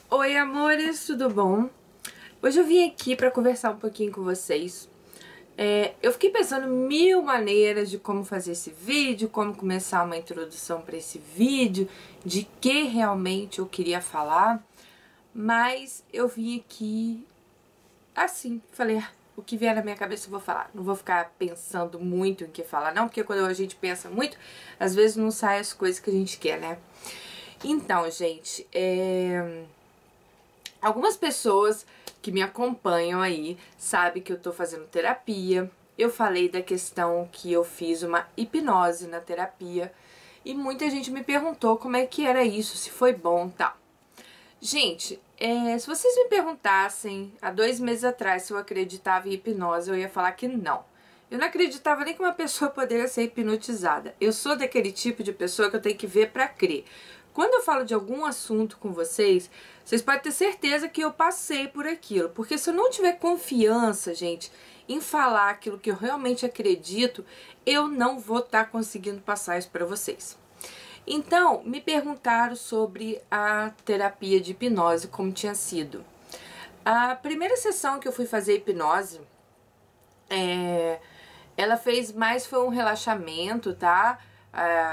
Oi, amores, tudo bom? Hoje eu vim aqui pra conversar um pouquinho com vocês. Eu fiquei pensando mil maneiras de como fazer esse vídeo, como começar uma introdução pra esse vídeo, de que realmente eu queria falar, mas eu vim aqui assim, falei, o que vier na minha cabeça eu vou falar. Não vou ficar pensando muito em que falar, não, porque quando a gente pensa muito, às vezes não sai as coisas que a gente quer, né? Então, gente, algumas pessoas que me acompanham aí sabem que eu tô fazendo terapia. Eu falei da questão que eu fiz uma hipnose na terapia e muita gente me perguntou como é que era isso, se foi bom e tal. Gente, se vocês me perguntassem há 2 meses atrás se eu acreditava em hipnose, eu ia falar que não. Eu não acreditava nem que uma pessoa poderia ser hipnotizada. Eu sou daquele tipo de pessoa que eu tenho que ver pra crer. Quando eu falo de algum assunto com vocês, vocês podem ter certeza que eu passei por aquilo. Porque se eu não tiver confiança, gente, em falar aquilo que eu realmente acredito, eu não vou estar conseguindo passar isso pra vocês. Então, me perguntaram sobre a terapia de hipnose, como tinha sido. A primeira sessão que eu fui fazer hipnose, ela fez mais, foi um relaxamento, tá?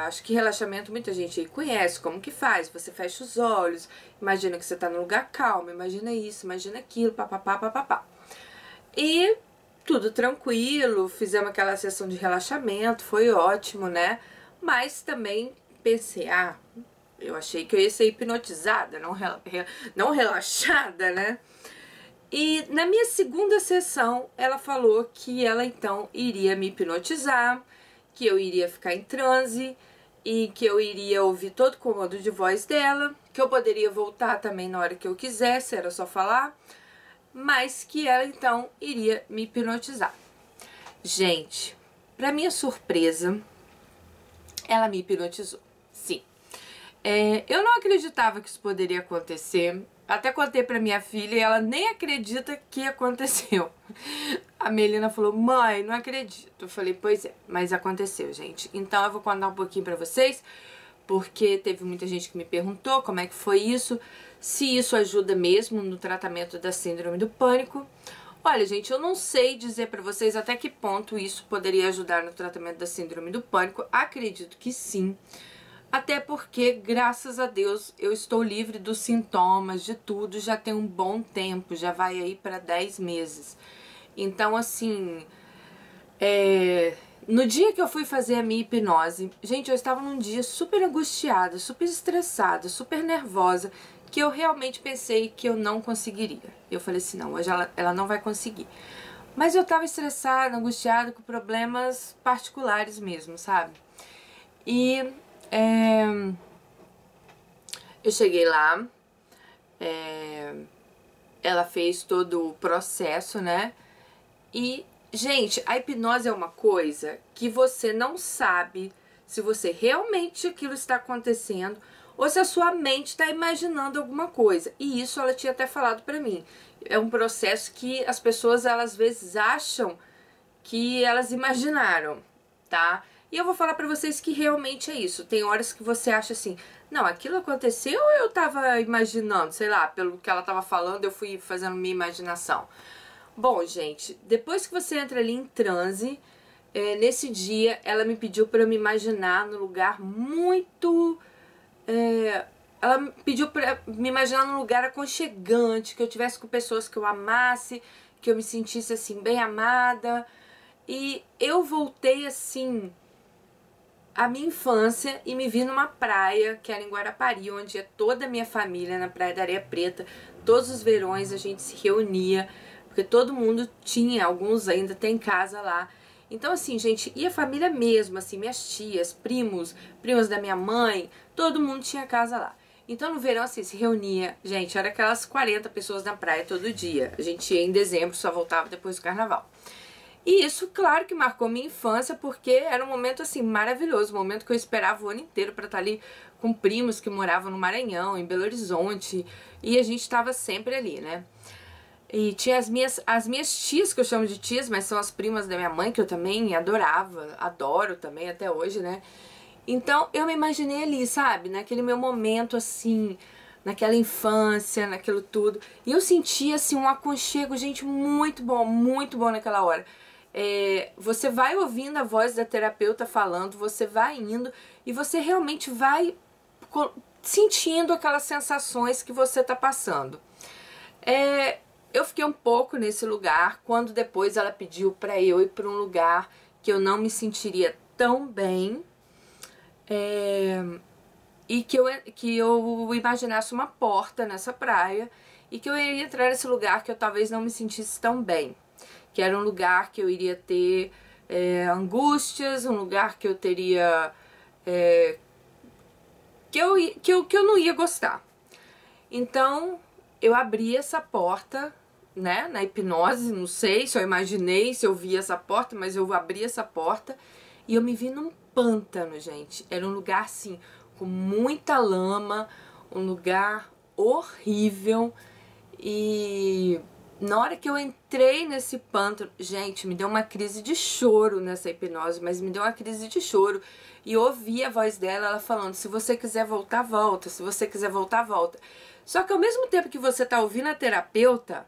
Acho que relaxamento muita gente aí conhece, como que faz? Você fecha os olhos, imagina que você tá num lugar calmo, imagina isso, imagina aquilo, papapá, papapá. E tudo tranquilo, fizemos aquela sessão de relaxamento, foi ótimo, né? Mas também pensei, eu achei que eu ia ser hipnotizada, não relaxada, né? E na minha segunda sessão, ela falou que ela então iria me hipnotizar, que eu iria ficar em transe e que eu iria ouvir todo o comando de voz dela, que eu poderia voltar também na hora que eu quisesse, era só falar, mas que ela então iria me hipnotizar. Gente, pra minha surpresa, ela me hipnotizou, sim. Eu não acreditava que isso poderia acontecer. Até contei pra minha filha e ela nem acredita que aconteceu. A Melina falou, mãe, não acredito. Eu falei, pois é, mas aconteceu, gente. Então eu vou contar um pouquinho pra vocês, porque teve muita gente que me perguntou como é que foi isso, se isso ajuda mesmo no tratamento da síndrome do pânico. Olha, gente, eu não sei dizer pra vocês até que ponto isso poderia ajudar no tratamento da síndrome do pânico. Acredito que sim. Até porque, graças a Deus, eu estou livre dos sintomas, de tudo, já tem um bom tempo, já vai aí para 10 meses. Então, assim, no dia que eu fui fazer a minha hipnose, gente, eu estava num dia super angustiada, super estressada, super nervosa, que eu realmente pensei que eu não conseguiria. Eu falei assim, não, hoje ela não vai conseguir. Mas eu estava estressada, angustiada, com problemas particulares mesmo, sabe? E eu cheguei lá, ela fez todo o processo, né? E, gente, a hipnose é uma coisa que você não sabe se você realmente aquilo está acontecendo ou se a sua mente está imaginando alguma coisa. E isso ela tinha até falado pra mim. É um processo que as pessoas, elas às vezes acham que elas imaginaram, tá? E eu vou falar pra vocês que realmente é isso. Tem horas que você acha assim, não, aquilo aconteceu ou eu tava imaginando? Sei lá, pelo que ela tava falando, eu fui fazendo minha imaginação. Bom, gente, depois que você entra ali em transe, nesse dia ela me pediu pra eu me imaginar num lugar muito... ela me pediu pra me imaginar num lugar aconchegante, que eu tivesse com pessoas que eu amasse, que eu me sentisse assim, bem amada. E eu voltei assim a minha infância e me vi numa praia, que era em Guarapari, onde é toda a minha família, na Praia da Areia Preta. Todos os verões a gente se reunia, porque todo mundo tinha, alguns ainda tem casa lá. Então assim, gente, e a família mesmo, assim, minhas tias, primos da minha mãe, todo mundo tinha casa lá. Então no verão, assim, se reunia, gente, era aquelas 40 pessoas na praia todo dia. A gente ia em dezembro, só voltava depois do carnaval. E isso, claro que marcou minha infância, porque era um momento, assim, maravilhoso. Um momento que eu esperava o ano inteiro pra estar ali com primos que moravam no Maranhão, em Belo Horizonte. E a gente estava sempre ali, né? E tinha as minhas tias, que eu chamo de tias, mas são as primas da minha mãe, que eu também adorava, adoro também até hoje, né? Então eu me imaginei ali, sabe? Naquele meu momento, assim, naquela infância, naquilo tudo. E eu senti, assim, um aconchego, gente, muito bom naquela hora. Você vai ouvindo a voz da terapeuta falando, você vai indo e você realmente vai sentindo aquelas sensações que você tá passando. Eu fiquei um pouco nesse lugar, quando depois ela pediu pra eu ir pra um lugar que eu não me sentiria tão bem, e que eu imaginasse uma porta nessa praia, e que eu iria entrar nesse lugar que eu talvez não me sentisse tão bem. Que era um lugar que eu iria ter angústias, um lugar que eu teria... que eu não ia gostar. Então, eu abri essa porta, né, na hipnose, não sei se eu imaginei, se eu vi essa porta, mas eu abri essa porta e eu me vi num pântano, gente. Era um lugar, assim, com muita lama, um lugar horrível. E na hora que eu entrei nesse pântano, gente, me deu uma crise de choro nessa hipnose, mas me deu uma crise de choro. E eu ouvi a voz dela, ela falando, se você quiser voltar, volta, se você quiser voltar, volta. Só que ao mesmo tempo que você tá ouvindo a terapeuta,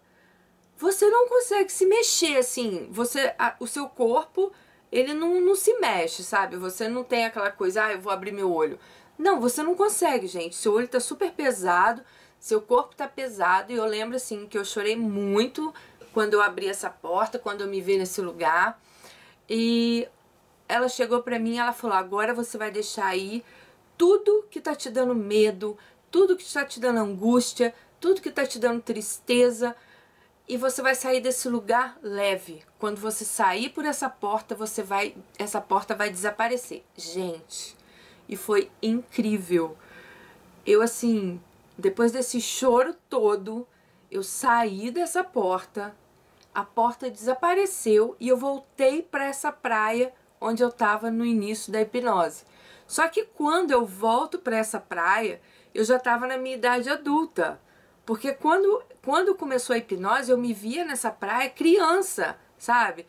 você não consegue se mexer, assim, o seu corpo, ele não se mexe, sabe? Você não tem aquela coisa, eu vou abrir meu olho. Não, você não consegue, gente. Seu olho tá super pesado, seu corpo tá pesado, e eu lembro, assim, que eu chorei muito quando eu abri essa porta, quando eu me vi nesse lugar. E ela chegou pra mim e ela falou, agora você vai deixar aí tudo que tá te dando medo, tudo que tá te dando angústia, tudo que tá te dando tristeza, e você vai sair desse lugar leve. Quando você sair por essa porta, essa porta vai desaparecer. Gente, e foi incrível. Eu, assim, depois desse choro todo, eu saí dessa porta, a porta desapareceu e eu voltei para essa praia onde eu tava no início da hipnose. Só que quando eu volto para essa praia, eu já tava na minha idade adulta. Porque quando começou a hipnose, eu me via nessa praia criança, sabe?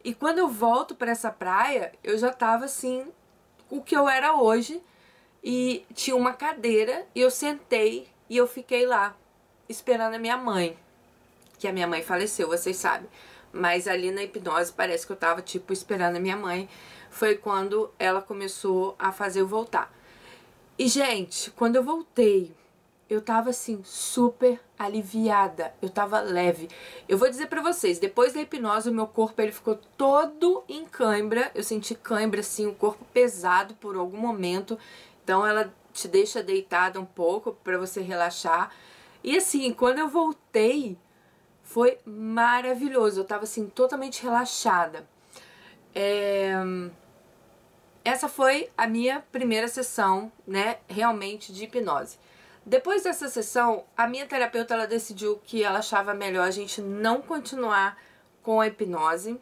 E quando eu volto para essa praia, eu já tava assim, o que eu era hoje. E tinha uma cadeira e eu sentei e eu fiquei lá, esperando a minha mãe. Que a minha mãe faleceu, vocês sabem. Mas ali na hipnose parece que eu tava, tipo, esperando a minha mãe. Foi quando ela começou a fazer eu voltar. E, gente, quando eu voltei, eu tava, assim, super aliviada. Eu tava leve. Eu vou dizer pra vocês, depois da hipnose, o meu corpo, ele ficou todo em cãibra. Eu senti cãibra, assim, o corpo pesado por algum momento. Então, ela te deixa deitada um pouco pra você relaxar. E, assim, quando eu voltei, foi maravilhoso. Eu tava, assim, totalmente relaxada. Essa foi a minha primeira sessão, né, realmente de hipnose. Depois dessa sessão, a minha terapeuta, ela decidiu que ela achava melhor a gente não continuar com a hipnose,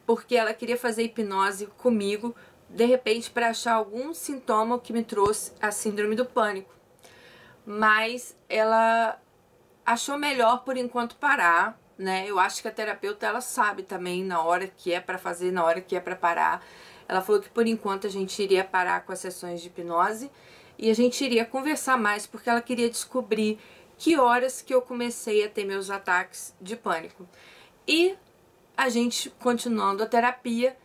porque ela queria fazer hipnose comigo, de repente, para achar algum sintoma que me trouxe a síndrome do pânico. Mas ela achou melhor, por enquanto, parar, né? Eu acho que a terapeuta, ela sabe também na hora que é para fazer, na hora que é para parar. Ela falou que, por enquanto, a gente iria parar com as sessões de hipnose e a gente iria conversar mais, porque ela queria descobrir que horas que eu comecei a ter meus ataques de pânico. E a gente, continuando a terapia,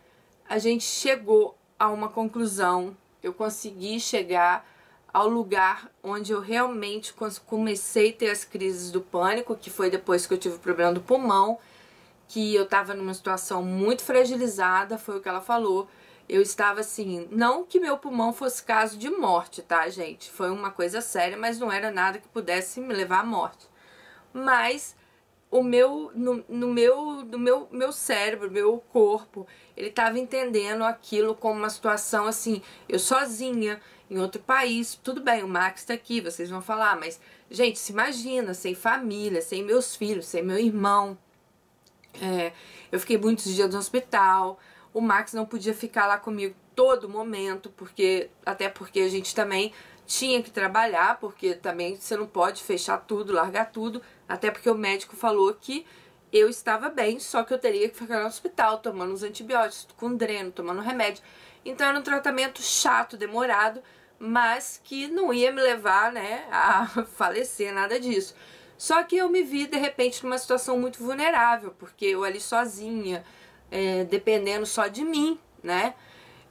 a gente chegou a uma conclusão. Eu consegui chegar ao lugar onde eu realmente comecei a ter as crises do pânico, que foi depois que eu tive o problema do pulmão, que eu tava numa situação muito fragilizada, foi o que ela falou. Eu estava assim, não que meu pulmão fosse caso de morte, tá, gente? Foi uma coisa séria, mas não era nada que pudesse me levar à morte. Mas o meu cérebro, meu corpo, ele estava entendendo aquilo como uma situação assim, eu sozinha, em outro país. Tudo bem, o Max tá aqui, vocês vão falar, mas, gente, se imagina, sem família, sem meus filhos, sem meu irmão. Eu fiquei muitos dias no hospital. O Max não podia ficar lá comigo todo momento, até porque a gente também tinha que trabalhar, porque também você não pode fechar tudo, largar tudo, até porque o médico falou que eu estava bem, só que eu teria que ficar no hospital tomando os antibióticos, com dreno, tomando remédio. Então era um tratamento chato, demorado, mas que não ia me levar, né, a falecer, nada disso. Só que eu me vi, de repente, numa situação muito vulnerável, porque eu ali sozinha, dependendo só de mim, né?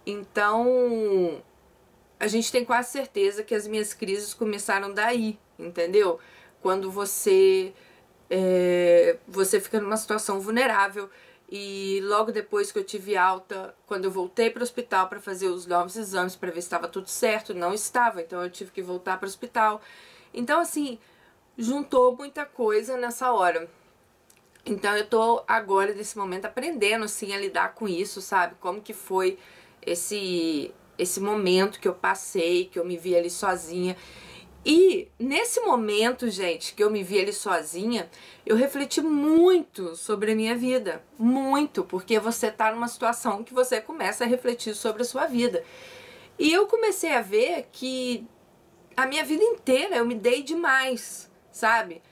Então, a gente tem quase certeza que as minhas crises começaram daí, entendeu? Quando você fica numa situação vulnerável. E logo depois que eu tive alta, quando eu voltei para o hospital para fazer os novos exames para ver se estava tudo certo, não estava, então eu tive que voltar para o hospital. Então, assim, juntou muita coisa nessa hora. Então eu tô agora, nesse momento, aprendendo, assim, a lidar com isso, sabe? Como que foi esse momento que eu passei, que eu me vi ali sozinha. E nesse momento, gente, que eu me vi ali sozinha, eu refleti muito sobre a minha vida. Muito, porque você tá numa situação que você começa a refletir sobre a sua vida. E eu comecei a ver que a minha vida inteira eu me dei demais, sabe?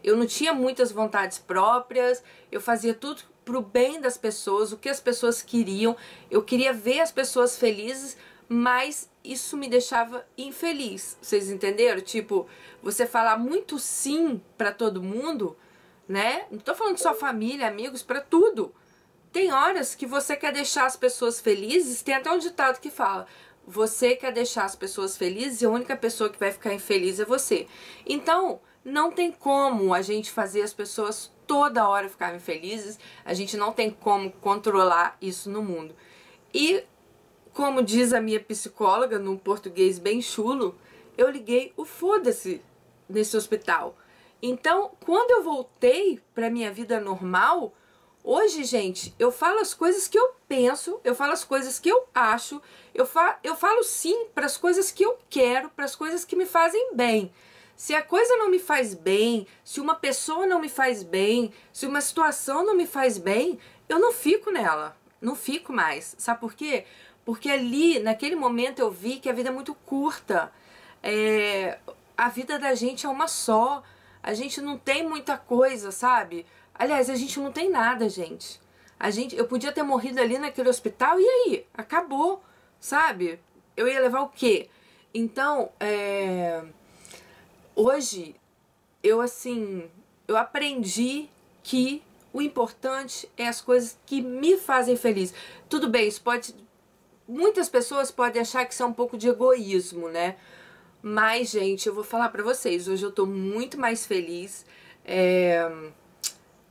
Eu não tinha muitas vontades próprias, eu fazia tudo pro bem das pessoas, o que as pessoas queriam. Eu queria ver as pessoas felizes, mas isso me deixava infeliz. Vocês entenderam? Tipo, você falar muito sim pra todo mundo, né? Não tô falando só família, amigos, pra tudo. Tem horas que você quer deixar as pessoas felizes, tem até um ditado que fala: você quer deixar as pessoas felizes e a única pessoa que vai ficar infeliz é você. Então, não tem como a gente fazer as pessoas toda hora ficarem felizes, a gente não tem como controlar isso no mundo. E, como diz a minha psicóloga, num português bem chulo, eu liguei o foda-se nesse hospital. Então, quando eu voltei pra minha vida normal, hoje, gente, eu falo as coisas que eu penso, eu falo as coisas que eu acho, eu falo sim para as coisas que eu quero, para as coisas que me fazem bem. Se a coisa não me faz bem, se uma pessoa não me faz bem, se uma situação não me faz bem, eu não fico nela, não fico mais. Sabe por quê? Porque ali, naquele momento, eu vi que a vida é muito curta. A vida da gente é uma só. A gente não tem muita coisa, sabe? Aliás, a gente não tem nada, gente. Eu podia ter morrido ali naquele hospital e aí? Acabou, sabe? Eu ia levar o quê? Então, hoje, eu aprendi que o importante é as coisas que me fazem feliz. Tudo bem, muitas pessoas podem achar que isso é um pouco de egoísmo, né? Mas, gente, eu vou falar pra vocês, hoje eu tô muito mais feliz.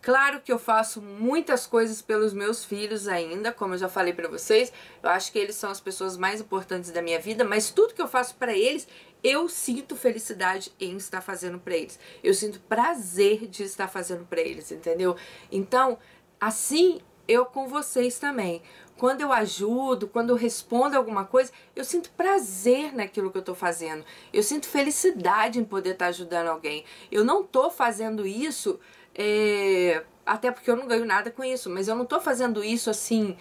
Claro que eu faço muitas coisas pelos meus filhos ainda, como eu já falei pra vocês. Eu acho que eles são as pessoas mais importantes da minha vida, mas tudo que eu faço pra eles, eu sinto felicidade em estar fazendo pra eles. Eu sinto prazer de estar fazendo pra eles, entendeu? Então, assim eu com vocês também. Quando eu ajudo, quando eu respondo alguma coisa, eu sinto prazer naquilo que eu tô fazendo. Eu sinto felicidade em poder estar ajudando alguém. Eu não tô fazendo isso, até porque eu não ganho nada com isso, mas eu não tô fazendo isso assim,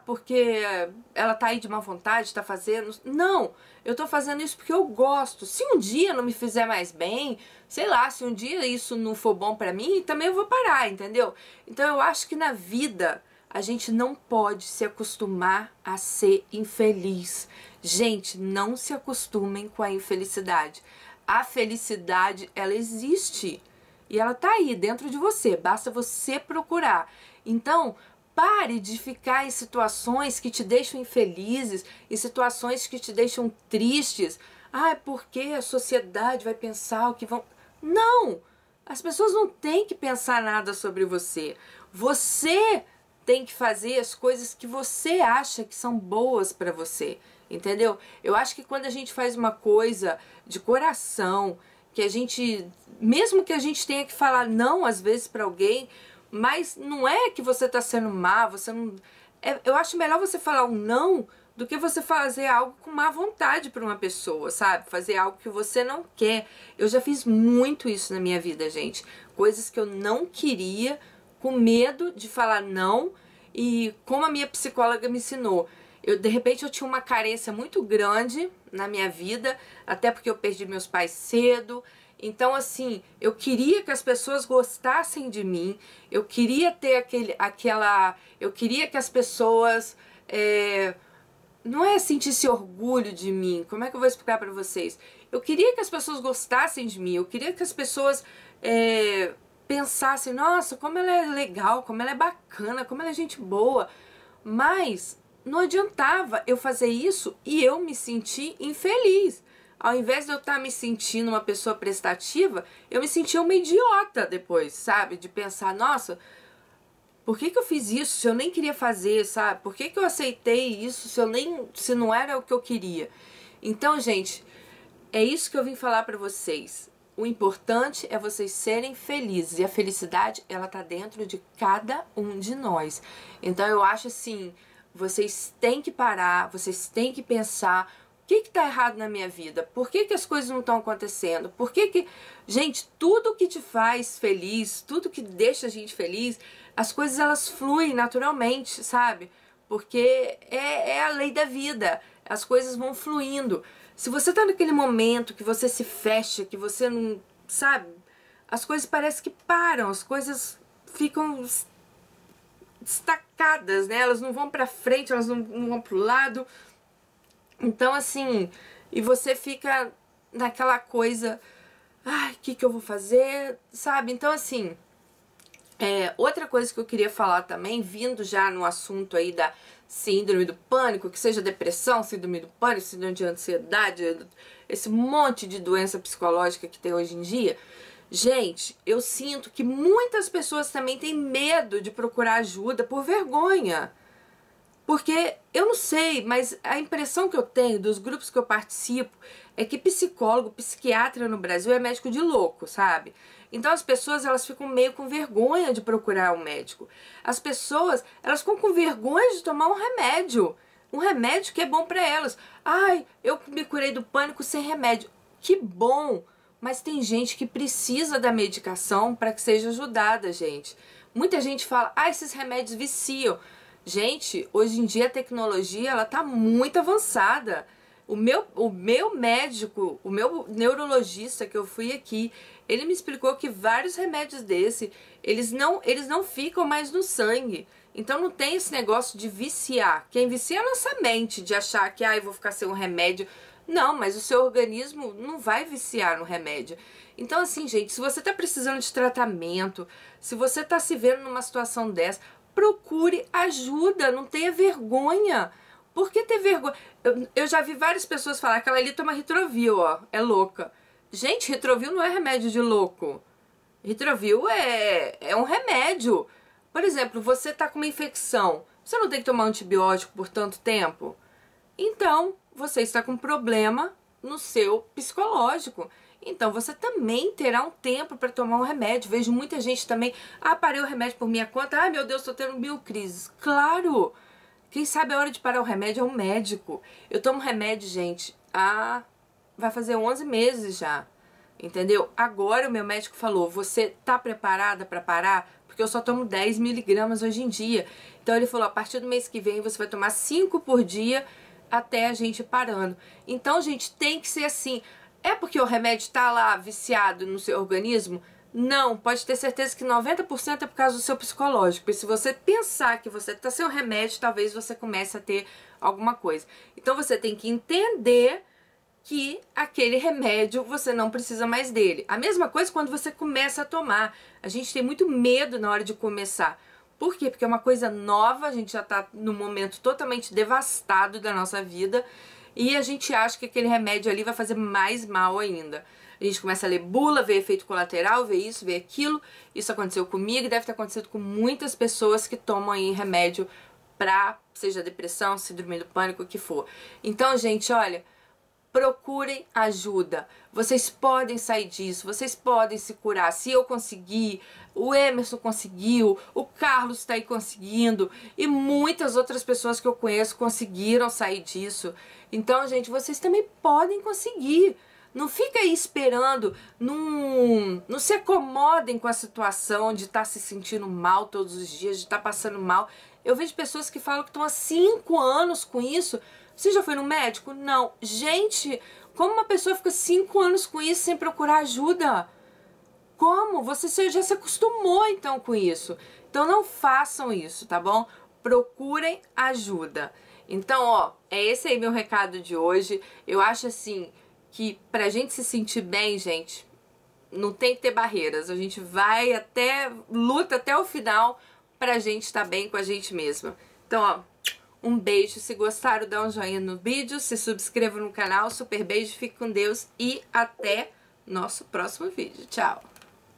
porque ela tá aí de má vontade, tá fazendo. Não, eu tô fazendo isso porque eu gosto. Se um dia não me fizer mais bem, sei lá, se um dia isso não for bom pra mim, também eu vou parar, entendeu? Então eu acho que na vida a gente não pode se acostumar a ser infeliz. Gente, não se acostumem com a infelicidade. A felicidade, ela existe. E ela tá aí dentro de você, basta você procurar. Então, pare de ficar em situações que te deixam infelizes, em situações que te deixam tristes. Porque a sociedade vai pensar o que vão... Não! As pessoas não têm que pensar nada sobre você. Você tem que fazer as coisas que você acha que são boas pra você, entendeu? Eu acho que quando a gente faz uma coisa de coração, que a gente, mesmo que a gente tenha que falar não às vezes pra alguém, mas não é que você tá sendo má, você não... eu acho melhor você falar um não do que você fazer algo com má vontade pra uma pessoa, sabe? Fazer algo que você não quer. Eu já fiz muito isso na minha vida, gente. Coisas que eu não queria, com medo de falar não, e como a minha psicóloga me ensinou, de repente eu tinha uma carência muito grande na minha vida, até porque eu perdi meus pais cedo. Então, assim, eu queria que as pessoas gostassem de mim, eu queria ter eu queria que as pessoas não é sentir esse orgulho de mim. Como é que eu vou explicar pra vocês? Eu queria que as pessoas gostassem de mim. Eu queria que as pessoas pensassem, nossa, como ela é legal, como ela é bacana, como ela é gente boa. Mas não adiantava eu fazer isso e eu me sentir infeliz. Ao invés de eu estar me sentindo uma pessoa prestativa, eu me sentia uma idiota depois, sabe? De pensar, nossa, por que eu fiz isso se eu nem queria fazer, sabe? Por que eu aceitei isso se não era o que eu queria? Então, gente, é isso que eu vim falar pra vocês. O importante é vocês serem felizes. E a felicidade, ela tá dentro de cada um de nós. Então, eu acho assim, vocês têm que parar, vocês têm que pensar... O que tá errado na minha vida? Por que as coisas não estão acontecendo? Por que... Gente, tudo que te faz feliz, tudo que deixa a gente feliz, as coisas elas fluem naturalmente, sabe? Porque é a lei da vida. As coisas vão fluindo. Se você tá naquele momento que você se fecha, que você não... Sabe? As coisas parecem que param, as coisas ficam destacadas, né? Elas não vão pra frente, elas não vão pro lado... Então, assim, e você fica naquela coisa, ai, o que eu vou fazer, sabe? Então, assim, outra coisa que eu queria falar também, vindo já no assunto aí da síndrome do pânico, que seja depressão, síndrome do pânico, síndrome de ansiedade, esse monte de doença psicológica que tem hoje em dia, gente, eu sinto que muitas pessoas também têm medo de procurar ajuda por vergonha. Porque, eu não sei, mas a impressão que eu tenho dos grupos que eu participo é que psicólogo, psiquiatra no Brasil é médico de louco, sabe? Então as pessoas, elas ficam meio com vergonha de procurar um médico. As pessoas, elas ficam com vergonha de tomar um remédio que é bom pra elas. Ai, eu me curei do pânico sem remédio. Que bom! Mas tem gente que precisa da medicação para que seja ajudada, gente. Muita gente fala, esses remédios viciam. Gente, hoje em dia a tecnologia, ela tá muito avançada. O meu médico, o meu neurologista que eu fui aqui, ele me explicou que vários remédios eles não ficam mais no sangue. Então não tem esse negócio de viciar. Quem vicia é a nossa mente, de achar que, eu vou ficar sem um remédio. Não, mas o seu organismo não vai viciar no remédio. Então assim, gente, se você tá precisando de tratamento, se você tá se vendo numa situação dessa, procure ajuda, não tenha vergonha. Por que ter vergonha? Eu já vi várias pessoas falar que aquela ali toma Ritrovil, ó, é louca. Gente, Ritrovil não é remédio de louco. Ritrovil é um remédio. Por exemplo, você tá com uma infecção, você não tem que tomar antibiótico por tanto tempo? Então, você está com um problema no seu psicológico. Então você também terá um tempo para tomar um remédio. Vejo muita gente também, parei o remédio por minha conta, meu Deus, estou tendo biocrises. Claro! Quem sabe a hora de parar o remédio é um médico. Eu tomo remédio, gente, vai fazer 11 meses já, entendeu? Agora o meu médico falou, você tá preparada para parar? Porque eu só tomo 10 miligramas hoje em dia. Então ele falou, a partir do mês que vem você vai tomar 5 por dia até a gente parando. Então, gente, tem que ser assim. É porque o remédio tá lá viciado no seu organismo? Não, pode ter certeza que 90% é por causa do seu psicológico. E se você pensar que você tá sem o remédio, talvez você comece a ter alguma coisa. Então você tem que entender que aquele remédio você não precisa mais dele. A mesma coisa quando você começa a tomar. A gente tem muito medo na hora de começar. Por quê? Porque é uma coisa nova, a gente já tá num momento totalmente devastado da nossa vida e a gente acha que aquele remédio ali vai fazer mais mal ainda. A gente começa a ler bula, ver efeito colateral, ver isso, ver aquilo. Isso aconteceu comigo e deve ter acontecido com muitas pessoas que tomam aí remédio pra, seja depressão, síndrome do pânico, o que for. Então, gente, olha, procurem ajuda. Vocês podem sair disso, vocês podem se curar. Se eu conseguir, o Emerson conseguiu, o Carlos está aí conseguindo e muitas outras pessoas que eu conheço conseguiram sair disso. Então, gente, vocês também podem conseguir. Não fica aí esperando, não se acomodem com a situação de estar se sentindo mal todos os dias, de estar passando mal. Eu vejo pessoas que falam que estão há 5 anos com isso. Você já foi no médico? Não. Gente, como uma pessoa fica 5 anos com isso sem procurar ajuda? Como? Você já se acostumou então com isso. Então não façam isso, tá bom? Procurem ajuda. Então, ó, é esse aí meu recado de hoje. Eu acho assim que pra gente se sentir bem, gente, não tem que ter barreiras. A gente vai até, luta até o final pra gente estar bem com a gente mesma. Então, ó, um beijo. Se gostaram, dá um joinha no vídeo, se subscreva no canal. Super beijo, fique com Deus e até nosso próximo vídeo. Tchau!